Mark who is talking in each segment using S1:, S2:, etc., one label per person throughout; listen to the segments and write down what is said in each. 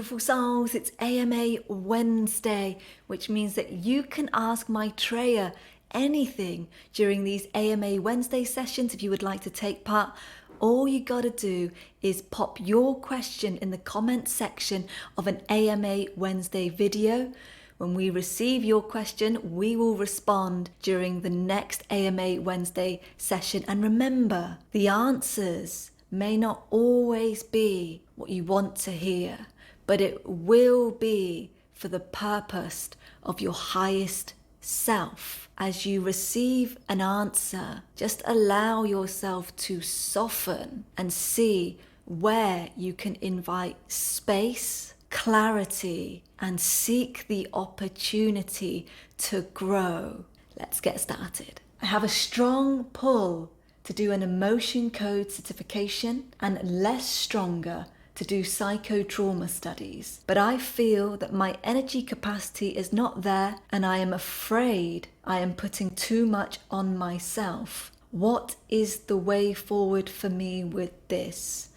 S1: beautiful souls, it's AMA Wednesday, which means that you can ask Maitreya anything during these AMA Wednesday sessions if you would like to take part. All you gotta do is pop your question in the comment section of an AMA Wednesday video. When we receive your question, we will respond during the next AMA Wednesday session. And remember, the answers may not always be what you want to hear, but it will be for the purpose of your highest self. As you receive an answer, just allow yourself to soften and see where you can invite space, clarity, and seek the opportunity to grow. Let's get started. I have a strong pull to do an emotion code certification and less stronger to do psychotrauma studies. But I feel that my energy capacity is not there and I am afraid I am putting too much on myself. What is the way forward for me with this?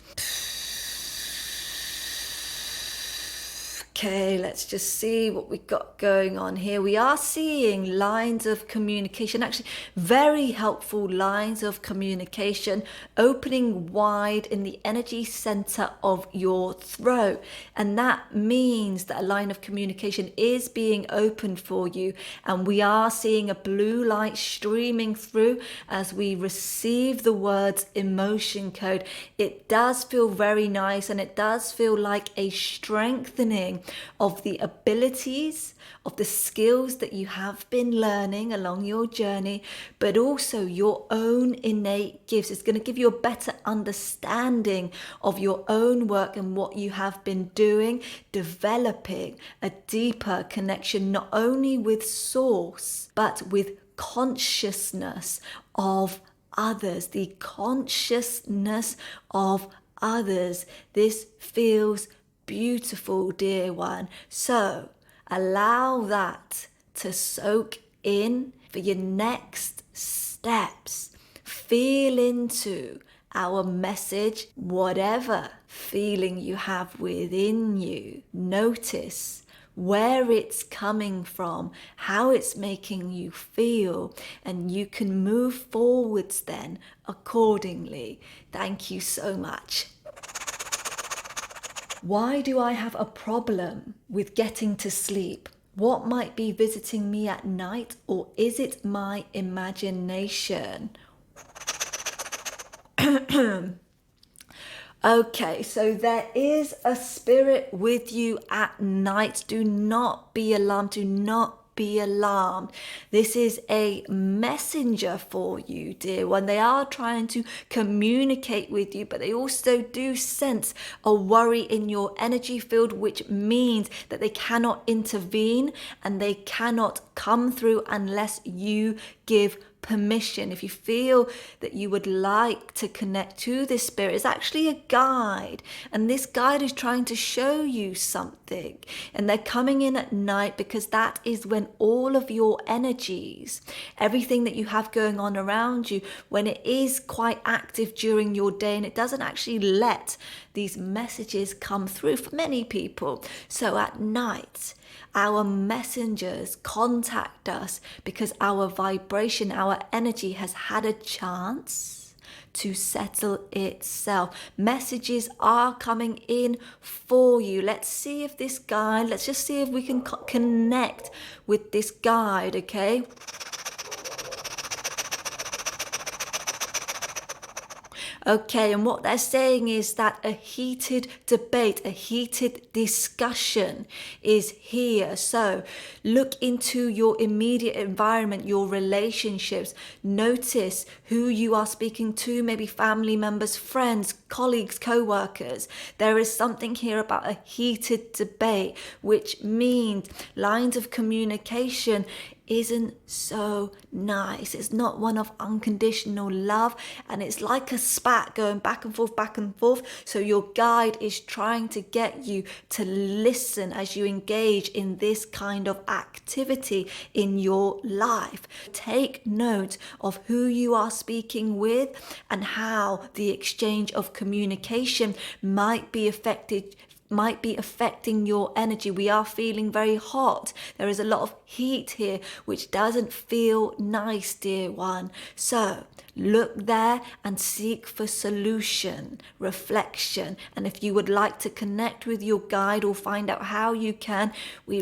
S1: Okay, let's just see what we got going on here. We are seeing lines of communication, actually very helpful lines of communication opening wide in the energy center of your throat. And that means that a line of communication is being opened for you. And we are seeing a blue light streaming through as we receive the words emotion code. It does feel very nice and it does feel like a strengthening of the abilities, of the skills that you have been learning along your journey, but also your own innate gifts. It's going to give you a better understanding of your own work and what you have been doing, developing a deeper connection, not only with source, but with consciousness of others, the consciousness of others. This feels beautiful, dear one. So allow that to soak in for your next steps. Feel into our message, whatever feeling you have within you. Notice where it's coming from, how it's making you feel, and you can move forwards then accordingly. Thank you so much. Why do I have a problem with getting to sleep? What might be visiting me at night, or is it my imagination? Okay, so there is a spirit with you at night. Do not be alarmed. Do not be alarmed. This is a messenger for you, dear one. They are trying to communicate with you, but they also do sense a worry in your energy field, which means that they cannot intervene and they cannot come through unless you give permission. If you feel that you would like to connect to this spirit, it's actually a guide, and this guide is trying to show you something, and they're coming in at night because that is when all of your energies, everything that you have going on around you, when it is quite active during your day, and it doesn't actually let these messages come through for many people. So at night, our messengers contact us because our vibration, our energy has had a chance to settle itself. Messages are coming in for you. Let's see if this guide, let's just see if we can connect with this guide, okay? Okay, and what they're saying is that a heated debate, a heated discussion is here. So look into your immediate environment, your relationships. Notice who you are speaking to, maybe family members, friends, colleagues, co-workers. There is something here about a heated debate, which means lines of communication isn't so nice. It's not one of unconditional love, and it's like a spat going back and forth, back and forth. So your guide is trying to get you to listen as you engage in this kind of activity in your life. Take note of who you are speaking with and how the exchange of communication might be affected might be affecting your energy. We are feeling very hot. There is a lot of heat here, which doesn't feel nice, dear one. So look there and seek for solution, reflection. And if you would like to connect with your guide or find out how you can, we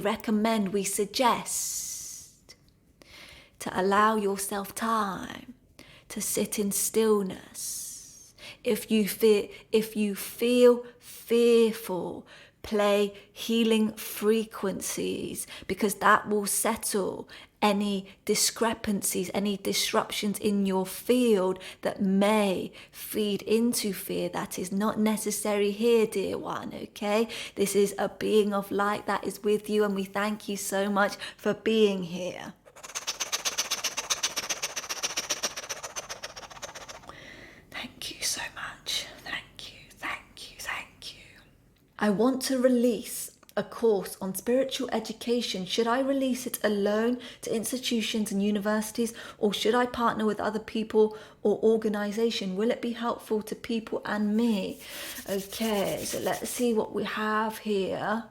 S1: suggest to allow yourself time to sit in stillness. If you feel fearful, play healing frequencies, because that will settle any discrepancies, any disruptions in your field that may feed into fear. That is not necessary here, dear one, okay? This is a being of light that is with you, and we thank you so much for being here. Thank you so much. Thank you, thank you, thank you. I want to release a course on spiritual education. Should I release it alone to institutions and universities, or should I partner with other people or organization? Will it be helpful to people and me? Okay, so let's see what we have here.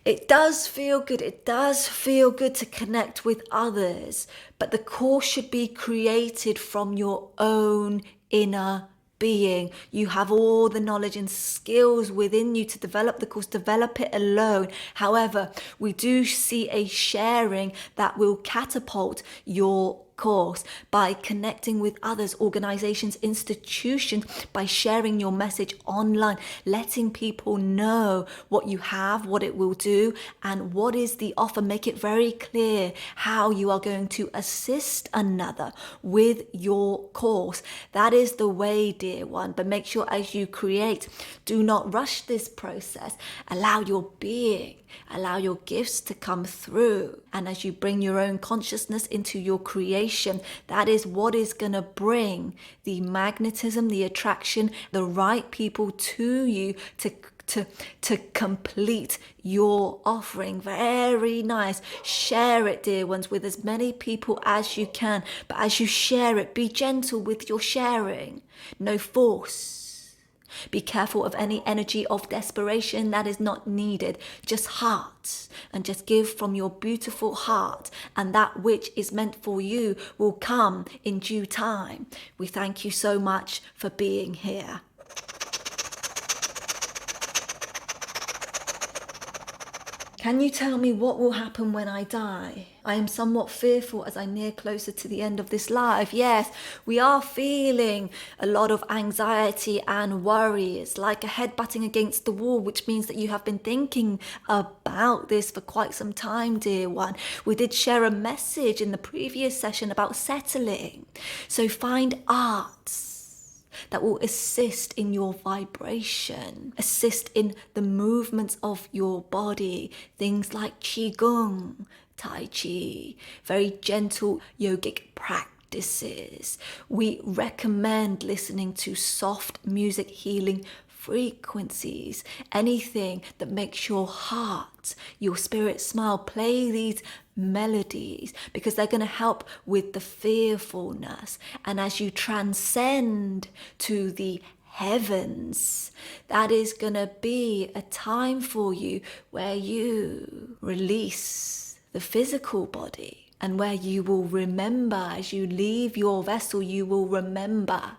S1: It does feel good. It does feel good to connect with others, but the course should be created from your own inner being. You have all the knowledge and skills within you to develop the course, develop it alone. However, we do see a sharing that will catapult your course by connecting with others, organizations, institutions, by sharing your message online, letting people know what you have, what it will do, and what is the offer. Make it very clear how you are going to assist another with your course. That is the way, dear one. But make sure as you create, do not rush this process. Allow your being, allow your gifts to come through. And as you bring your own consciousness into your creation, that is what is going to bring the magnetism, the attraction, the right people to you to complete your offering. Very nice. Share it, dear ones, with as many people as you can. But as you share it, be gentle with your sharing. No force. Be careful of any energy of desperation that is not needed. Just heart, and just give from your beautiful heart, and that which is meant for you will come in due time. We thank you so much for being here. Can you tell me what will happen when I die? I am somewhat fearful as I near closer to the end of this life. Yes, we are feeling a lot of anxiety and worry. It's like a head butting against the wall, which means that you have been thinking about this for quite some time, dear one. We did share a message in the previous session about settling. So find arts that will assist in your vibration, assist in the movements of your body. Things like Qigong, Tai Chi, very gentle yogic practices. We recommend listening to soft music healing frequencies, anything that makes your heart, your spirit smile. Play these melodies because they're going to help with the fearfulness. And as you transcend to the heavens, that is going to be a time for you where you release the physical body, and where you will remember, as you leave your vessel, you will remember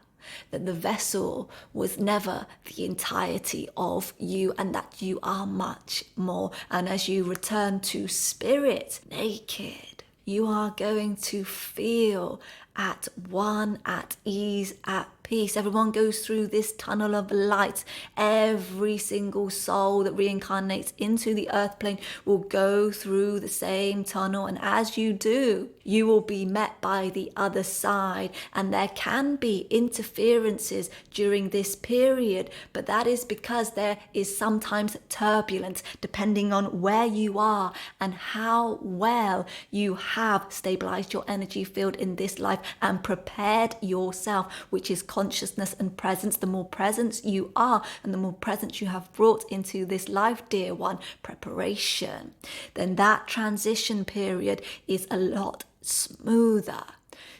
S1: that the vessel was never the entirety of you, and that you are much more. And as you return to spirit naked, you are going to feel at one, at ease, at peace. Everyone goes through this tunnel of light. Every single soul that reincarnates into the earth plane will go through the same tunnel, and as you do, you will be met by the other side. And there can be interferences during this period, but that is because there is sometimes turbulence depending on where you are and how well you have stabilized your energy field in this life and prepared yourself, which is consciousness and presence. The more presence you are and the more presence you have brought into this life, dear one, preparation, then that transition period is a lot smoother.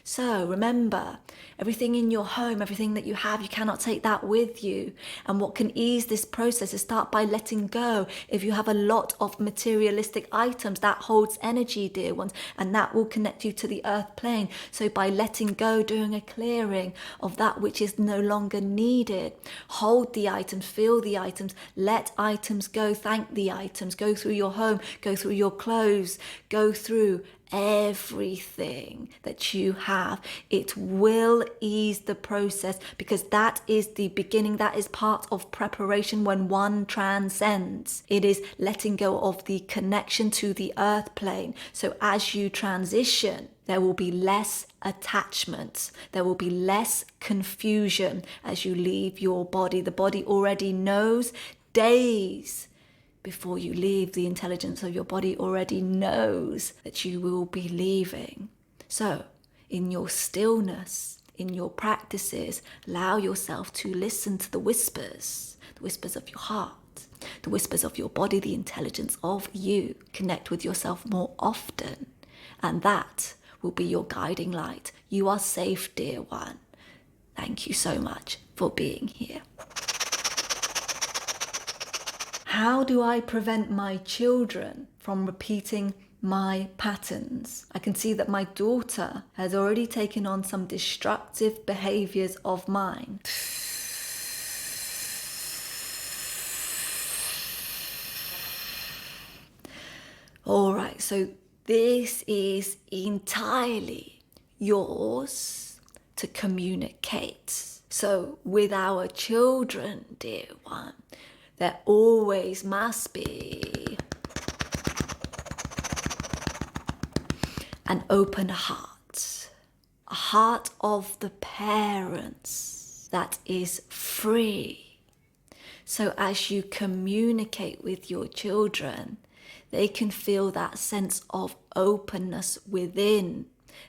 S1: So remember, everything in your home, everything that you have, you cannot take that with you. And what can ease this process is start by letting go. If you have a lot of materialistic items, that holds energy, dear ones, and that will connect you to the earth plane. So by letting go, doing a clearing of that which is no longer needed, hold the items, feel the items, let items go, thank the items, go through your home, go through your clothes, go through everything that you have. It will ease the process, because that is the beginning. That is part of preparation when one transcends. It is letting go of the connection to the earth plane. So as you transition, there will be less attachments. There will be less confusion as you leave your body. The body already knows days before you leave. The intelligence of your body already knows that you will be leaving. So, in your stillness, in your practices, allow yourself to listen to the whispers of your heart, the whispers of your body, the intelligence of you. Connect with yourself more often, and that will be your guiding light. You are safe, dear one. Thank you so much for being here. How do I prevent my children from repeating my patterns? I can see that my daughter has already taken on some destructive behaviors of mine. All right, so this is entirely yours to communicate. So with our children, dear one, there always must be an open heart, a heart of the parents that is free. So as you communicate with your children, they can feel that sense of openness within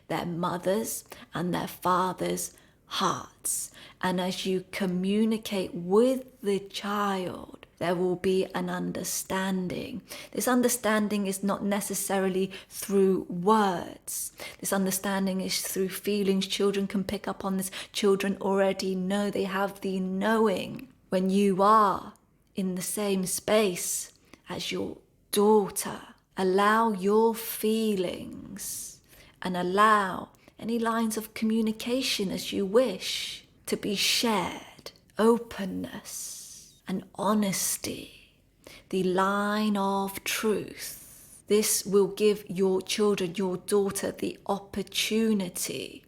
S1: their mothers and their fathers' hearts. And as you communicate with the child, there will be an understanding. This understanding is not necessarily through words. This understanding is through feelings. Children can pick up on this. Children already know. They have the knowing. When you are in the same space as your daughter, allow your feelings and allow any lines of communication as you wish to be shared. Openness and honesty, the line of truth. This will give your children, your daughter, the opportunity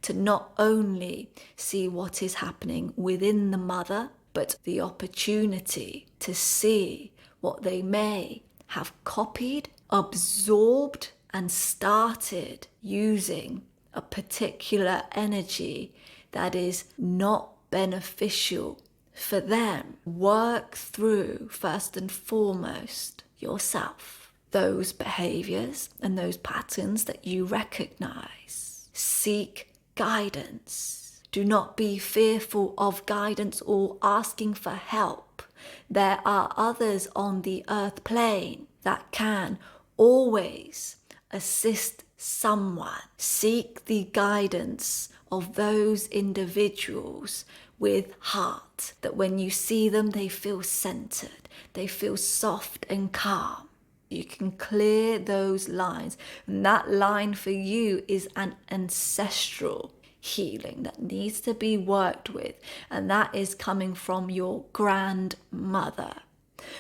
S1: to not only see what is happening within the mother, but the opportunity to see what they may have copied, absorbed, and started using a particular energy that is not beneficial for them. Work through, first and foremost, yourself, those behaviors and those patterns that you recognize. Seek guidance. Do not be fearful of guidance or asking for help. There are others on the earth plane that can always assist someone. Seek the guidance of those individuals with heart, that when you see them, they feel centered, they feel soft and calm. You can clear those lines, and that line for you is an ancestral healing that needs to be worked with, and that is coming from your grandmother.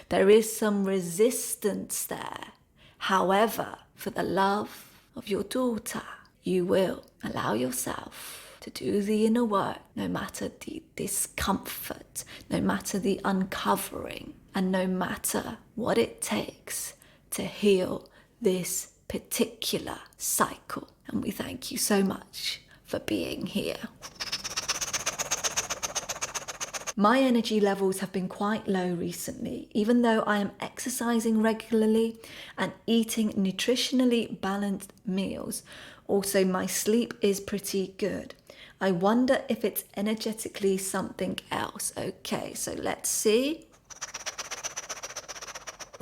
S1: There is some resistance there. However, for the love of your daughter, you will allow yourself to do the inner work, no matter the discomfort, no matter the uncovering, and no matter what it takes to heal this particular cycle. And we thank you so much for being here. My energy levels have been quite low recently, even though I am exercising regularly and eating nutritionally balanced meals. Also, my sleep is pretty good. I wonder if it's energetically something else. Okay, so let's see.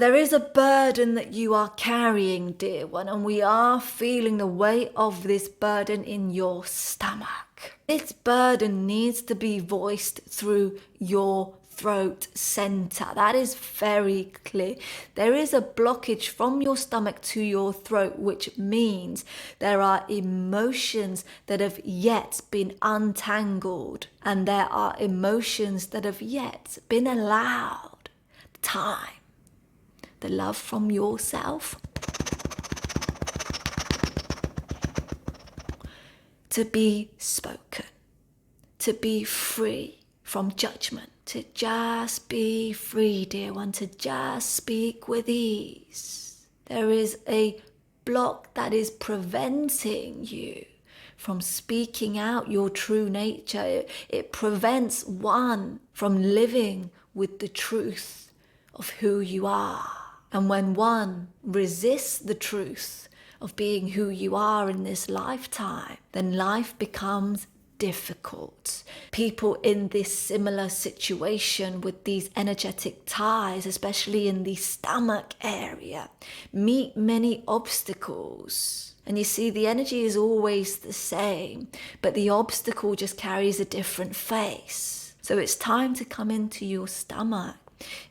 S1: There is a burden that you are carrying, dear one, and we are feeling the weight of this burden in your stomach. This burden needs to be voiced through your throat center. That is very clear. There is a blockage from your stomach to your throat, which means there are emotions that have yet been untangled, and there are emotions that have yet been allowed time. The love from yourself to be spoken, to be free from judgment, to just be free, dear one, to just speak with ease. There is a block that is preventing you from speaking out your true nature. It prevents one from living with the truth of who you are. And when one resists the truth of being who you are in this lifetime, then life becomes difficult. People in this similar situation with these energetic ties, especially in the stomach area, meet many obstacles. And you see, the energy is always the same, but the obstacle just carries a different face. So it's time to come into your stomach.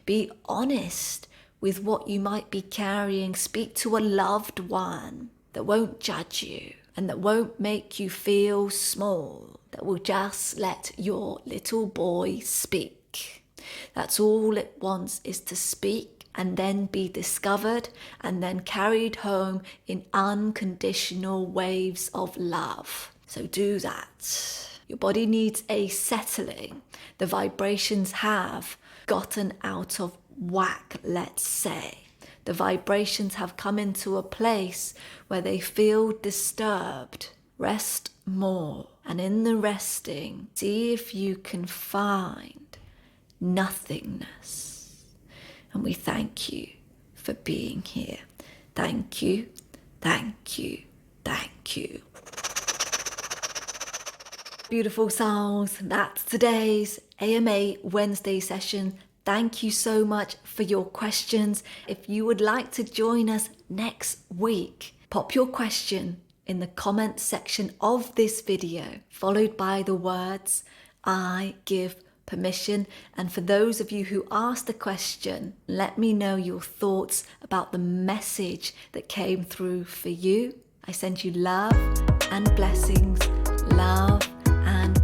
S1: Be honest with what you might be carrying. Speak to a loved one that won't judge you and that won't make you feel small, that will just let your little boy speak. That's all it wants, is to speak and then be discovered and then carried home in unconditional waves of love. So do that. Your body needs a settling. The vibrations have gotten out of whack, let's say. The vibrations have come into a place where they feel disturbed. Rest more, and in the resting, see if you can find nothingness. And we thank you for being here. Thank you, thank you, thank you. Beautiful souls, that's today's AMA Wednesday session. Thank you so much for your questions. If you would like to join us next week, pop your question in the comment section of this video, followed by the words, "I give permission." And for those of you who asked the question, let me know your thoughts about the message that came through for you. I send you love and blessings, love and